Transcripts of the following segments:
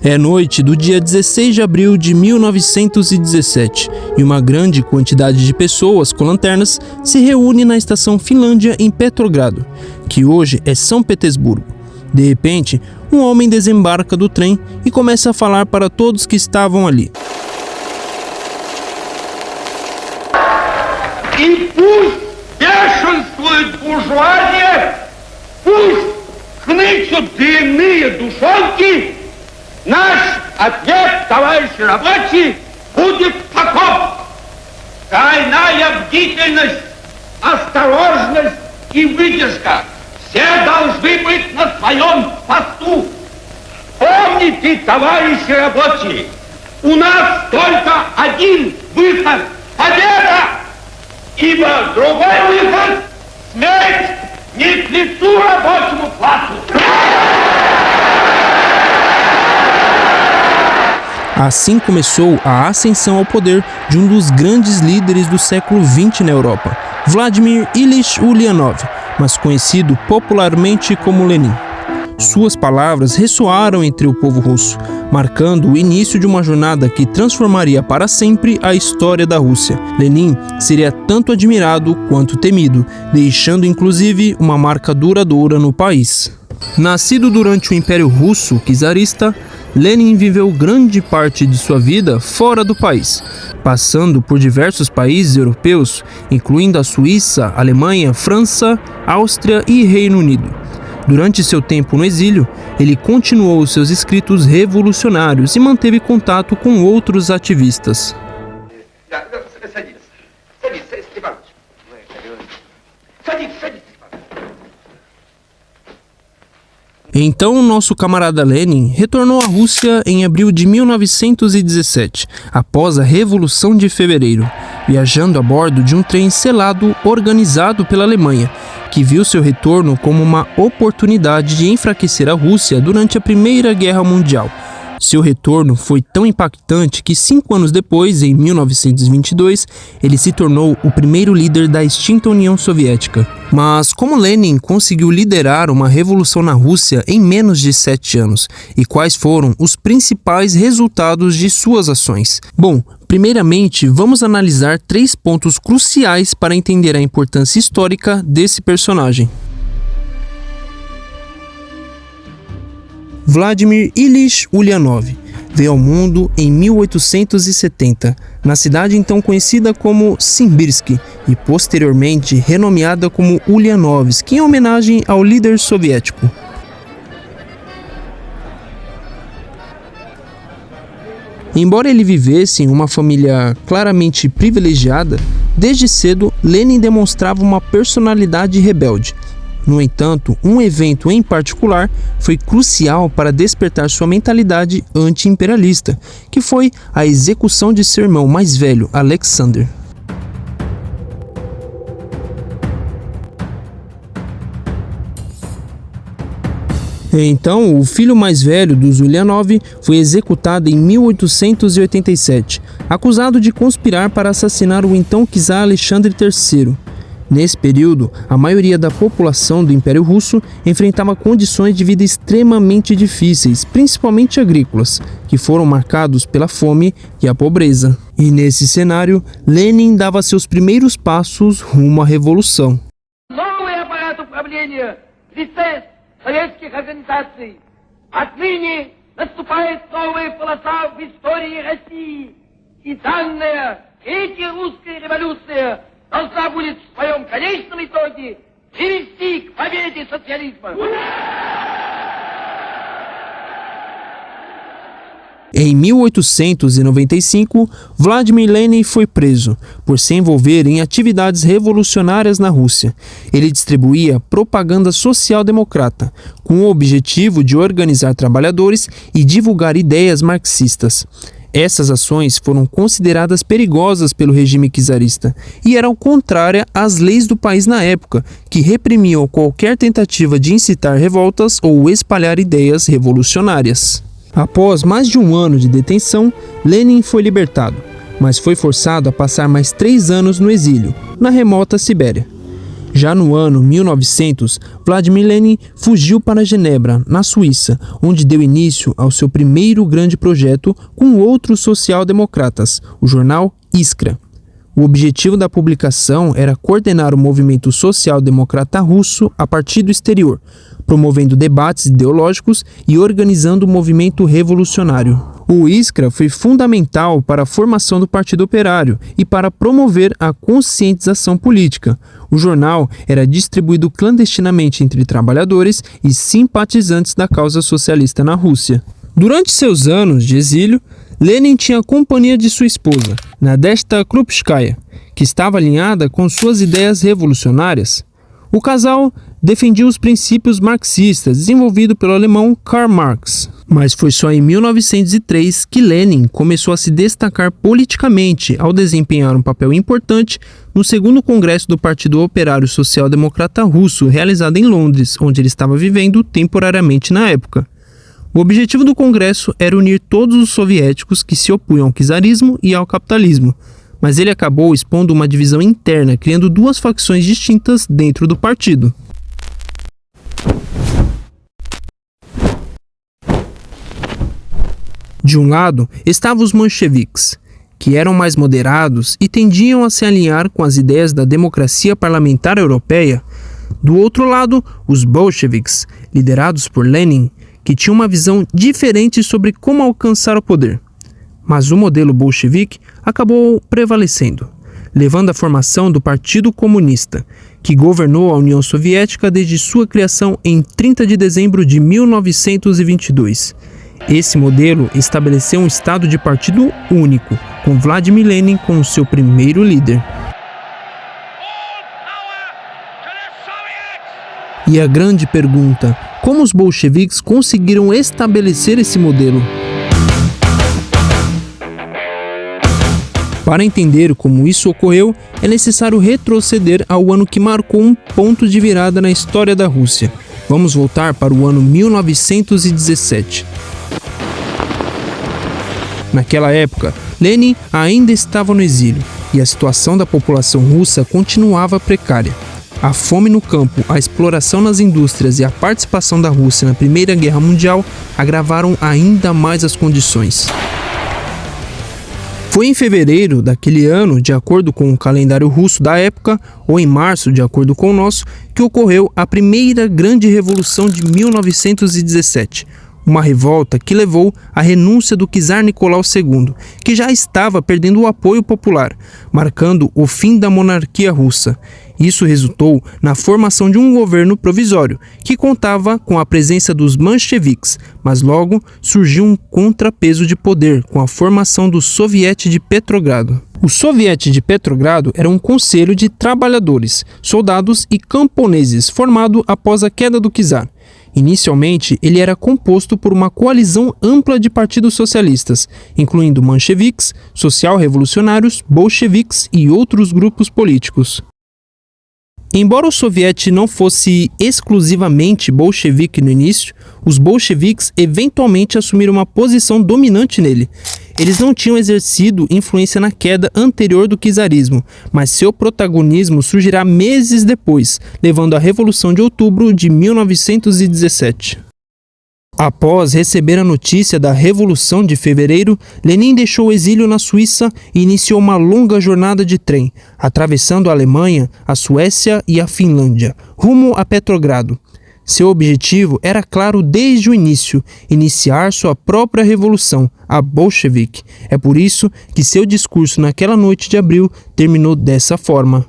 É noite do dia 16 de abril de 1917 e uma grande quantidade de pessoas com lanternas se reúne na estação Finlândia em Petrogrado, que hoje é São Petersburgo. De repente, um homem desembarca do trem e começa a falar para todos que estavam ali. И пусть бешенствует буржуазия, пусть хнычут дрянные душонки, наш ответ, товарищи рабочие, будет таков. Тройная бдительность, осторожность и выдержка. Все должны быть на своем посту. Помните, товарищи рабочие, у нас только один выход – победа! Ибо другой выход – смерть не к лицу рабочему классу. Assim começou a ascensão ao poder de um dos grandes líderes do século XX na Europa, Vladimir Ilyich Ulyanov, mas conhecido popularmente como Lenin. Suas palavras ressoaram entre o povo russo, marcando o início de uma jornada que transformaria para sempre a história da Rússia. Lenin seria tanto admirado quanto temido, deixando inclusive uma marca duradoura no país. Nascido durante o Império Russo czarista, Lenin viveu grande parte de sua vida fora do país, passando por diversos países europeus, incluindo a Suíça, Alemanha, França, Áustria e Reino Unido. Durante seu tempo no exílio, ele continuou seus escritos revolucionários e manteve contato com outros ativistas. Então, nosso camarada Lenin retornou à Rússia em abril de 1917, após a Revolução de Fevereiro, viajando a bordo de um trem selado organizado pela Alemanha, que viu seu retorno como uma oportunidade de enfraquecer a Rússia durante a Primeira Guerra Mundial. Seu retorno foi tão impactante que 5 anos depois, em 1922, ele se tornou o primeiro líder da extinta União Soviética. Mas como Lenin conseguiu liderar uma revolução na Rússia em menos de 7 anos? E quais foram os principais resultados de suas ações? Bom, primeiramente, vamos analisar 3 pontos cruciais para entender a importância histórica desse personagem. Vladimir Ilyich Ulyanov veio ao mundo em 1870, na cidade então conhecida como Simbirsk e posteriormente renomeada como Ulyanovsk, em homenagem ao líder soviético. Embora ele vivesse em uma família claramente privilegiada, desde cedo Lenin demonstrava uma personalidade rebelde. No entanto, um evento em particular foi crucial para despertar sua mentalidade anti-imperialista, que foi a execução de seu irmão mais velho, Alexander. Então, o filho mais velho dos Ulyanov foi executado em 1887, acusado de conspirar para assassinar o então czar Alexandre III. Nesse período, a maioria da população do Império Russo enfrentava condições de vida extremamente difíceis, principalmente agrícolas, que foram marcados pela fome e a pobreza. E nesse cenário, Lenin dava seus primeiros passos rumo à revolução. Должна будет в своем конечном итоге привести к победе социализма. Em 1895, Vladimir Lenin foi preso por se envolver em atividades revolucionárias na Rússia. Ele distribuía propaganda social-democrata, com o objetivo de organizar trabalhadores e divulgar ideias marxistas. Essas ações foram consideradas perigosas pelo regime czarista e eram contrárias às leis do país na época, que reprimiam qualquer tentativa de incitar revoltas ou espalhar ideias revolucionárias. Após mais de um ano de detenção, Lenin foi libertado, mas foi forçado a passar mais 3 anos no exílio, na remota Sibéria. Já no ano 1900, Vladimir Lenin fugiu para Genebra, na Suíça, onde deu início ao seu primeiro grande projeto com outros social-democratas, o jornal Iskra. O objetivo da publicação era coordenar o movimento social-democrata russo a partir do exterior, promovendo debates ideológicos e organizando o movimento revolucionário. O Iskra foi fundamental para a formação do Partido Operário e para promover a conscientização política. O jornal era distribuído clandestinamente entre trabalhadores e simpatizantes da causa socialista na Rússia. Durante seus anos de exílio, Lenin tinha a companhia de sua esposa, Nadezhda Krupskaya, que estava alinhada com suas ideias revolucionárias. O casal defendia os princípios marxistas desenvolvidos pelo alemão Karl Marx. Mas foi só em 1903 que Lenin começou a se destacar politicamente ao desempenhar um papel importante no segundo congresso do Partido Operário Social-Democrata Russo, realizado em Londres, onde ele estava vivendo temporariamente na época. O objetivo do congresso era unir todos os soviéticos que se opunham ao czarismo e ao capitalismo, mas ele acabou expondo uma divisão interna, criando duas facções distintas dentro do partido. De um lado estavam os mencheviques, que eram mais moderados e tendiam a se alinhar com as ideias da democracia parlamentar europeia. Do outro lado, os bolcheviques, liderados por Lenin, que tinham uma visão diferente sobre como alcançar o poder. Mas o modelo bolchevique acabou prevalecendo, levando à formação do Partido Comunista, que governou a União Soviética desde sua criação em 30 de dezembro de 1922. Esse modelo estabeleceu um estado de partido único, com Vladimir Lenin como seu primeiro líder. E a grande pergunta: como os bolcheviques conseguiram estabelecer esse modelo? Para entender como isso ocorreu, é necessário retroceder ao ano que marcou um ponto de virada na história da Rússia. Vamos voltar para o ano 1917. Naquela época, Lenin ainda estava no exílio e a situação da população russa continuava precária. A fome no campo, a exploração nas indústrias e a participação da Rússia na Primeira Guerra Mundial agravaram ainda mais as condições. Foi em fevereiro daquele ano, de acordo com o calendário russo da época, ou em março, de acordo com o nosso, que ocorreu a primeira grande revolução de 1917. Uma revolta que levou à renúncia do czar Nicolau II, que já estava perdendo o apoio popular, marcando o fim da monarquia russa. Isso resultou na formação de um governo provisório, que contava com a presença dos mencheviques, mas logo surgiu um contrapeso de poder com a formação do Soviete de Petrogrado. O Soviete de Petrogrado era um conselho de trabalhadores, soldados e camponeses formado após a queda do czar. Inicialmente, ele era composto por uma coalizão ampla de partidos socialistas, incluindo mencheviques, social-revolucionários, bolcheviques e outros grupos políticos. Embora o soviete não fosse exclusivamente bolchevique no início, os bolcheviques eventualmente assumiram uma posição dominante nele. Eles não tinham exercido influência na queda anterior do czarismo, mas seu protagonismo surgirá meses depois, levando à Revolução de Outubro de 1917. Após receber a notícia da Revolução de Fevereiro, Lenin deixou o exílio na Suíça e iniciou uma longa jornada de trem, atravessando a Alemanha, a Suécia e a Finlândia, rumo a Petrogrado. Seu objetivo era claro desde o início: iniciar sua própria revolução, a bolchevique. É por isso que seu discurso naquela noite de abril terminou dessa forma.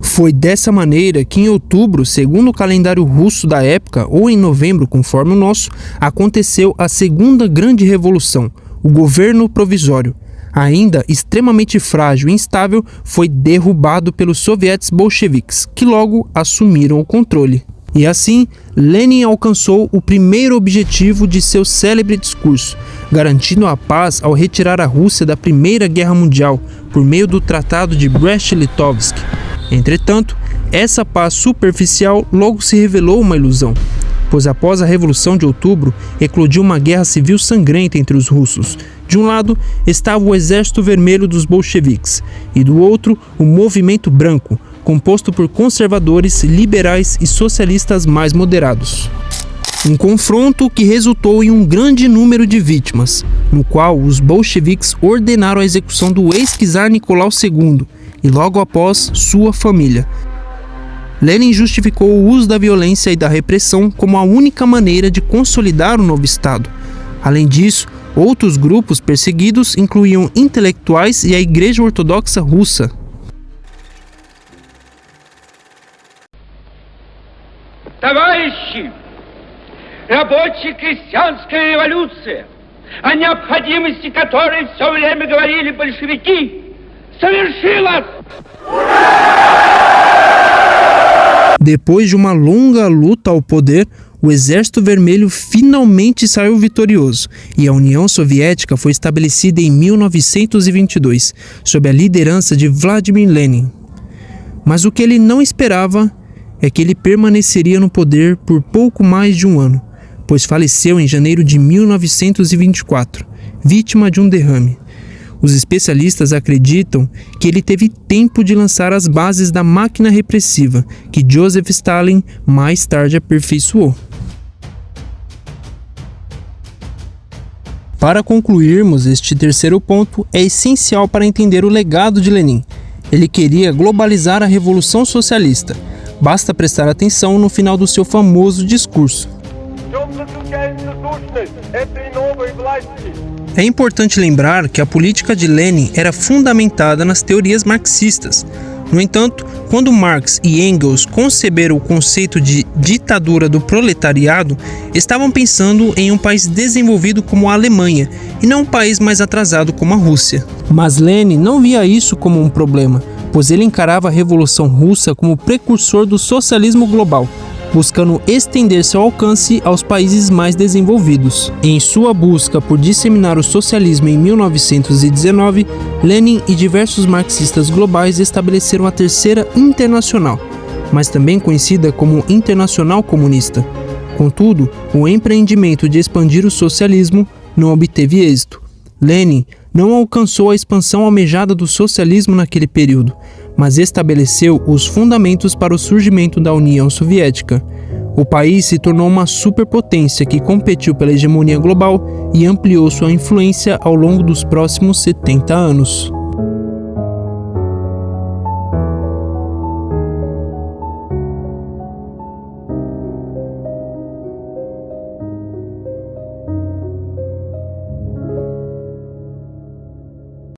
Foi dessa maneira que em outubro, segundo o calendário russo da época, ou em novembro, conforme o nosso, aconteceu a segunda grande revolução, o governo provisório. Ainda extremamente frágil e instável, foi derrubado pelos sovietes bolcheviques, que logo assumiram o controle. E assim, Lenin alcançou o primeiro objetivo de seu célebre discurso, garantindo a paz ao retirar a Rússia da Primeira Guerra Mundial por meio do Tratado de Brest-Litovsk. Entretanto, essa paz superficial logo se revelou uma ilusão. pois após a Revolução de Outubro, eclodiu uma guerra civil sangrenta entre os russos. De um lado estava o Exército Vermelho dos bolcheviques, e do outro o Movimento Branco, composto por conservadores, liberais e socialistas mais moderados. Um confronto que resultou em um grande número de vítimas, no qual os bolcheviques ordenaram a execução do ex-czar Nicolau II e logo após sua família. Lenin justificou o uso da violência e da repressão como a única maneira de consolidar o novo Estado. Além disso, outros grupos perseguidos incluíam intelectuais e a Igreja Ortodoxa Russa. Товарищи, рабоче-крестьянская революция, о необходимости которой все время говорили большевики, совершилась! Depois de uma longa luta ao poder, o Exército Vermelho finalmente saiu vitorioso e a União Soviética foi estabelecida em 1922, sob a liderança de Vladimir Lenin. Mas o que ele não esperava é que ele permaneceria no poder por pouco mais de um ano, pois faleceu em janeiro de 1924, vítima de um derrame. Os especialistas acreditam que ele teve tempo de lançar as bases da máquina repressiva que Joseph Stalin mais tarde aperfeiçoou. Para concluirmos, este terceiro ponto é essencial para entender o legado de Lenin. Ele queria globalizar a Revolução Socialista. Basta prestar atenção no final do seu famoso discurso. É importante lembrar que a política de Lenin era fundamentada nas teorias marxistas. No entanto, quando Marx e Engels conceberam o conceito de ditadura do proletariado, estavam pensando em um país desenvolvido como a Alemanha e não um país mais atrasado como a Rússia. Mas Lenin não via isso como um problema, pois ele encarava a Revolução Russa como precursor do socialismo global, buscando estender seu alcance aos países mais desenvolvidos. Em sua busca por disseminar o socialismo em 1919, Lenin e diversos marxistas globais estabeleceram a Terceira Internacional, mas também conhecida como Internacional Comunista. Contudo, o empreendimento de expandir o socialismo não obteve êxito. Lenin não alcançou a expansão almejada do socialismo naquele período, mas estabeleceu os fundamentos para o surgimento da União Soviética. O país se tornou uma superpotência que competiu pela hegemonia global e ampliou sua influência ao longo dos próximos 70 anos.